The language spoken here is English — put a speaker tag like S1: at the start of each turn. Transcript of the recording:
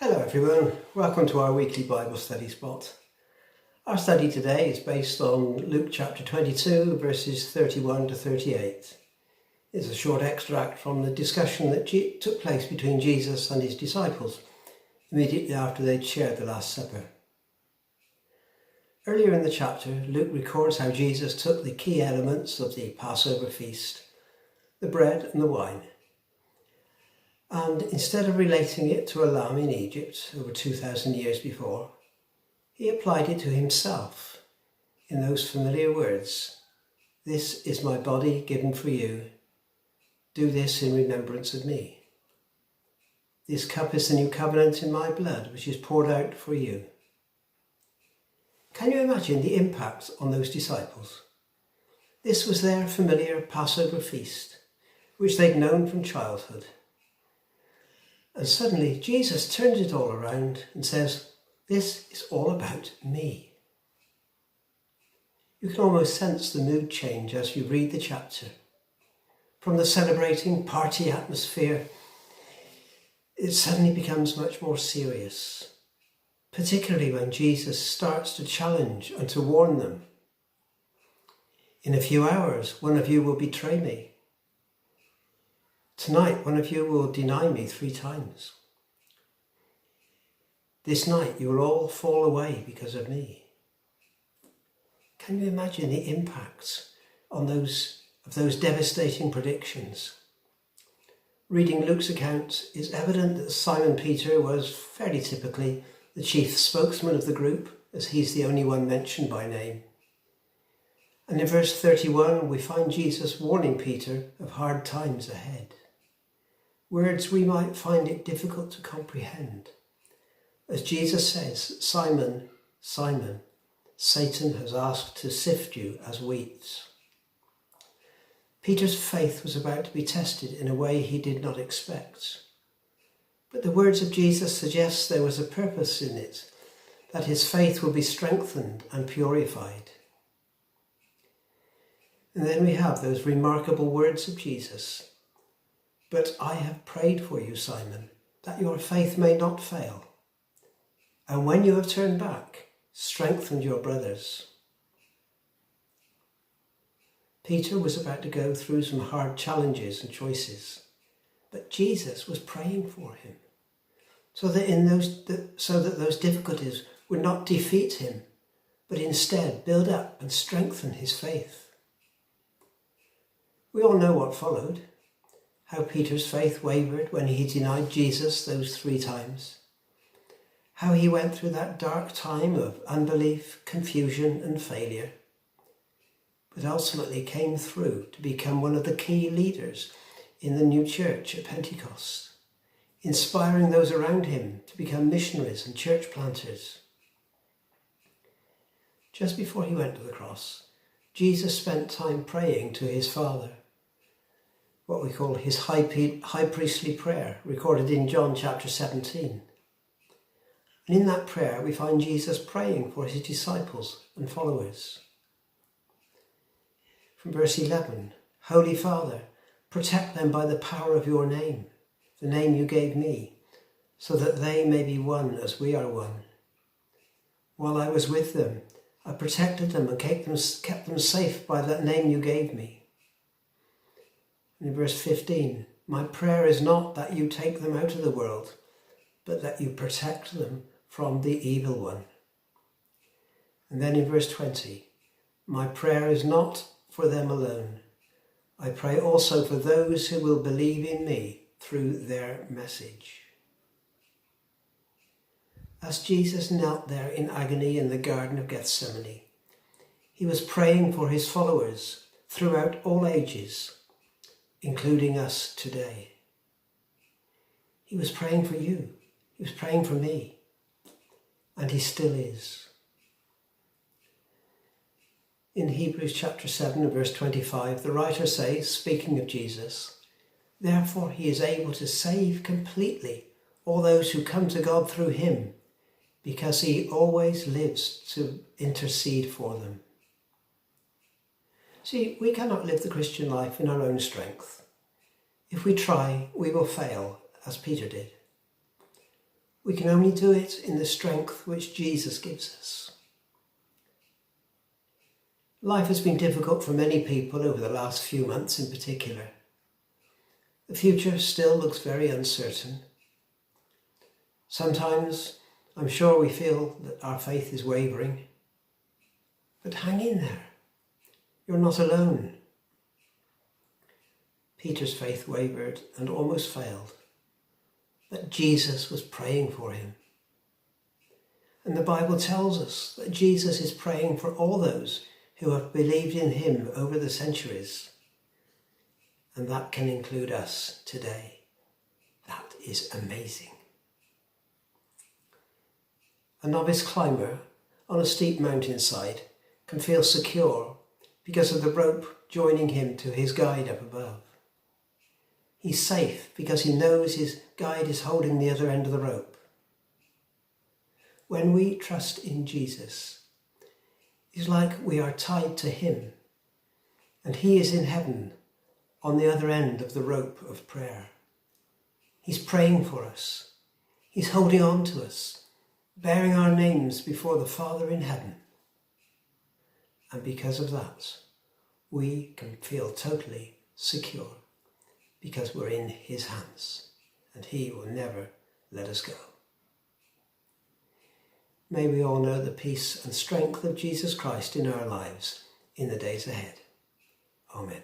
S1: Hello everyone, welcome to our weekly Bible study spot. Our study today is based on Luke chapter 22 verses 31 to 38. It's a short extract from the discussion that took place between Jesus and his disciples immediately after they'd shared the Last Supper. Earlier in the chapter, Luke records how Jesus took the key elements of the Passover feast, the bread and the wine, and instead of relating it to a lamb in Egypt over 2,000 years before, he applied it to himself in those familiar words, "This is my body given for you. Do this in remembrance of me. This cup is the new covenant in my blood, which is poured out for you." Can you imagine the impact on those disciples? This was their familiar Passover feast, which they'd known from childhood. And suddenly Jesus turns it all around and says, "This is all about me." You can almost sense the mood change as you read the chapter. From the celebrating party atmosphere, it suddenly becomes much more serious, particularly when Jesus starts to challenge and to warn them. "In a few hours, one of you will betray me. Tonight, one of you will deny me 3 times. This night, you will all fall away because of me." Can you imagine the impact on those devastating predictions? Reading Luke's account, it's evident that Simon Peter was fairly typically the chief spokesman of the group, as he's the only one mentioned by name. And in verse 31, we find Jesus warning Peter of hard times ahead. Words we might find it difficult to comprehend. As Jesus says, "Simon, Simon, Satan has asked to sift you as wheat." Peter's faith was about to be tested in a way he did not expect. But the words of Jesus suggest there was a purpose in it, that his faith will be strengthened and purified. And then we have those remarkable words of Jesus. "But I have prayed for you, Simon, that your faith may not fail. And when you have turned back, strengthen your brothers." Peter was about to go through some hard challenges and choices, but Jesus was praying for him, so that those difficulties would not defeat him, but instead build up and strengthen his faith. We all know what followed. How Peter's faith wavered when he denied Jesus those 3 times. How he went through that dark time of unbelief, confusion and failure, but ultimately came through to become one of the key leaders in the new church at Pentecost, inspiring those around him to become missionaries and church planters. Just before he went to the cross, Jesus spent time praying to his Father, what we call his high priestly prayer, recorded in John chapter 17. And in that prayer we find Jesus praying for his disciples and followers. From verse 11, "Holy Father, protect them by the power of your name, the name you gave me, so that they may be one as we are one. While I was with them, I protected them and kept them safe by that name you gave me." In verse 15, "My prayer is not that you take them out of the world, but that you protect them from the evil one." And then in verse 20, "My prayer is not for them alone. I pray also for those who will believe in me through their message." As Jesus knelt there in agony in the Garden of Gethsemane, he was praying for his followers throughout all ages, including us today. He was praying for you. He was praying for me. And he still is. In Hebrews chapter 7 and verse 25, the writer says, speaking of Jesus, "Therefore he is able to save completely all those who come to God through him, because he always lives to intercede for them." See, we cannot live the Christian life in our own strength. If we try, we will fail, as Peter did. We can only do it in the strength which Jesus gives us. Life has been difficult for many people over the last few months in particular. The future still looks very uncertain. Sometimes I'm sure we feel that our faith is wavering. But hang in there. You're not alone. Peter's faith wavered and almost failed, but Jesus was praying for him. And the Bible tells us that Jesus is praying for all those who have believed in him over the centuries. And that can include us today. That is amazing. A novice climber on a steep mountainside can feel secure because of the rope joining him to his guide up above. He's safe because he knows his guide is holding the other end of the rope. When we trust in Jesus, it's like we are tied to him, and he is in heaven on the other end of the rope of prayer. He's praying for us. He's holding on to us, bearing our names before the Father in heaven. And because of that, we can feel totally secure because we're in his hands and he will never let us go. May we all know the peace and strength of Jesus Christ in our lives in the days ahead. Amen.